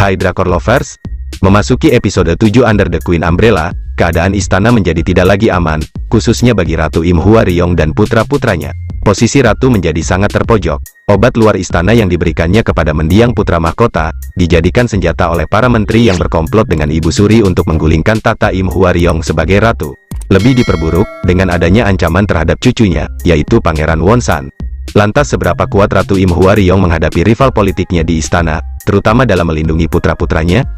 Hai Drakor Lovers, memasuki episode 7 Under the Queen Umbrella, keadaan istana menjadi tidak lagi aman, khususnya bagi Ratu Im Hwaryong dan putra-putranya. Posisi Ratu menjadi sangat terpojok. Obat luar istana yang diberikannya kepada mendiang putra mahkota, dijadikan senjata oleh para menteri yang berkomplot dengan Ibu Suri untuk menggulingkan tahta Im Hwaryong sebagai ratu. Lebih diperburuk, dengan adanya ancaman terhadap cucunya, yaitu Pangeran Wonsan. Lantas seberapa kuat Ratu Im Hwaryong menghadapi rival politiknya di istana, terutama dalam melindungi putra-putranya?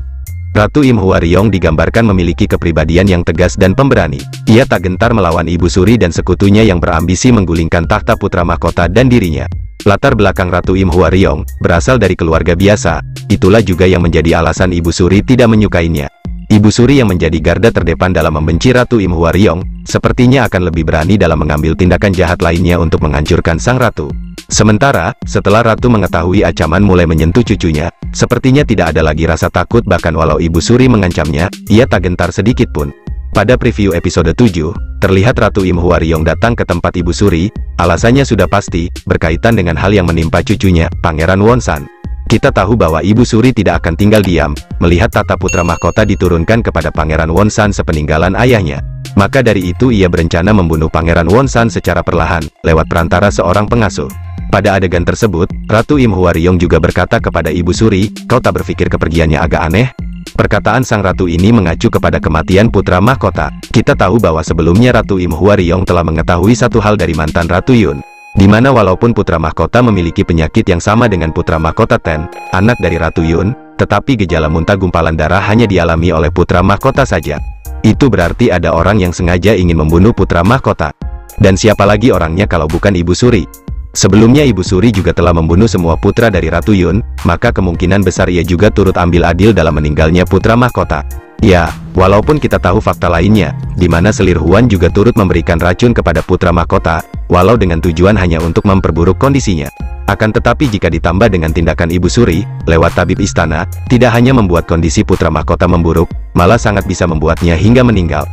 Ratu Im Hwaryong digambarkan memiliki kepribadian yang tegas dan pemberani. Ia tak gentar melawan Ibu Suri dan sekutunya yang berambisi menggulingkan tahta putra mahkota dan dirinya. Latar belakang Ratu Im Hwaryong berasal dari keluarga biasa, itulah juga yang menjadi alasan Ibu Suri tidak menyukainya. Ibu Suri yang menjadi garda terdepan dalam membenci Ratu Im Hwaryong, sepertinya akan lebih berani dalam mengambil tindakan jahat lainnya untuk menghancurkan sang ratu. Sementara, setelah Ratu mengetahui ancaman mulai menyentuh cucunya, sepertinya tidak ada lagi rasa takut, bahkan walau Ibu Suri mengancamnya, ia tak gentar sedikit pun. Pada preview episode 7, terlihat Ratu Im Hwaryong datang ke tempat Ibu Suri, alasannya sudah pasti, berkaitan dengan hal yang menimpa cucunya, Pangeran Wonsan. Kita tahu bahwa Ibu Suri tidak akan tinggal diam, melihat tahta putra mahkota diturunkan kepada Pangeran Wonsan sepeninggalan ayahnya. Maka dari itu ia berencana membunuh Pangeran Wonsan secara perlahan, lewat perantara seorang pengasuh. Pada adegan tersebut, Ratu Im Hwaryong juga berkata kepada Ibu Suri, "Kau tak berpikir kepergiannya agak aneh?" Perkataan sang ratu ini mengacu kepada kematian putra mahkota. Kita tahu bahwa sebelumnya Ratu Im Hwaryong telah mengetahui satu hal dari mantan Ratu Yun, di mana walaupun putra mahkota memiliki penyakit yang sama dengan putra mahkota Ten, anak dari Ratu Yun, tetapi gejala muntah gumpalan darah hanya dialami oleh putra mahkota saja. Itu berarti ada orang yang sengaja ingin membunuh putra mahkota. Dan siapa lagi orangnya kalau bukan Ibu Suri? Sebelumnya Ibu Suri juga telah membunuh semua putra dari Ratu Yun, maka kemungkinan besar ia juga turut ambil adil dalam meninggalnya putra mahkota. Ya, walaupun kita tahu fakta lainnya, di mana selir Huan juga turut memberikan racun kepada putra mahkota, walau dengan tujuan hanya untuk memperburuk kondisinya. Akan tetapi jika ditambah dengan tindakan Ibu Suri, lewat tabib istana, tidak hanya membuat kondisi putra mahkota memburuk, malah sangat bisa membuatnya hingga meninggal.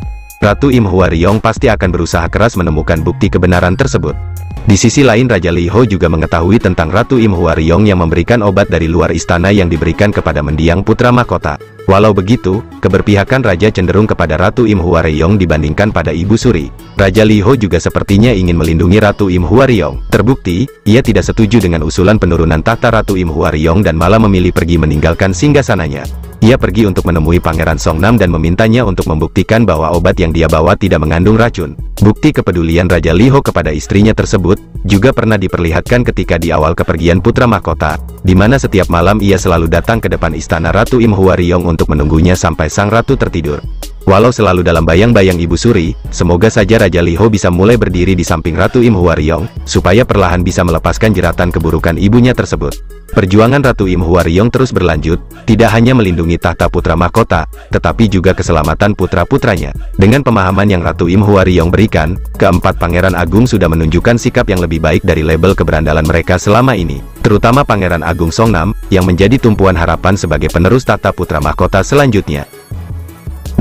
Ratu Im Hwaryong pasti akan berusaha keras menemukan bukti kebenaran tersebut. Di sisi lain Raja Liho juga mengetahui tentang Ratu Im Hwaryong yang memberikan obat dari luar istana yang diberikan kepada mendiang putra mahkota. Walau begitu, keberpihakan Raja cenderung kepada Ratu Im Hwaryong dibandingkan pada Ibu Suri. Raja Liho juga sepertinya ingin melindungi Ratu Im Hwaryong. Terbukti, ia tidak setuju dengan usulan penurunan tahta Ratu Im Hwaryong dan malah memilih pergi meninggalkan singgasananya. Ia pergi untuk menemui Pangeran Songnam dan memintanya untuk membuktikan bahwa obat yang dia bawa tidak mengandung racun. Bukti kepedulian Raja Liho kepada istrinya tersebut juga pernah diperlihatkan ketika di awal kepergian putra mahkota, di mana setiap malam ia selalu datang ke depan istana Ratu Im Hwaryong untuk menunggunya sampai sang ratu tertidur. Walau selalu dalam bayang-bayang Ibu Suri, semoga saja Raja Liho bisa mulai berdiri di samping Ratu Im Hwaryong, supaya perlahan bisa melepaskan jeratan keburukan ibunya tersebut. Perjuangan Ratu Im Hwaryong terus berlanjut, tidak hanya melindungi tahta putra mahkota, tetapi juga keselamatan putra-putranya. Dengan pemahaman yang Ratu Im Hwaryong berikan, keempat Pangeran Agung sudah menunjukkan sikap yang lebih baik dari label keberandalan mereka selama ini. Terutama Pangeran Agung Songnam, yang menjadi tumpuan harapan sebagai penerus tahta putra mahkota selanjutnya.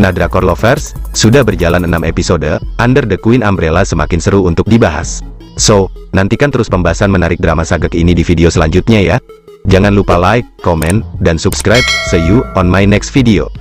Nah Drakor Lovers, sudah berjalan 6 episode, Under the Queen Umbrella semakin seru untuk dibahas. So, nantikan terus pembahasan menarik drama sagek ini di video selanjutnya ya. Jangan lupa like, komen, dan subscribe. See you on my next video.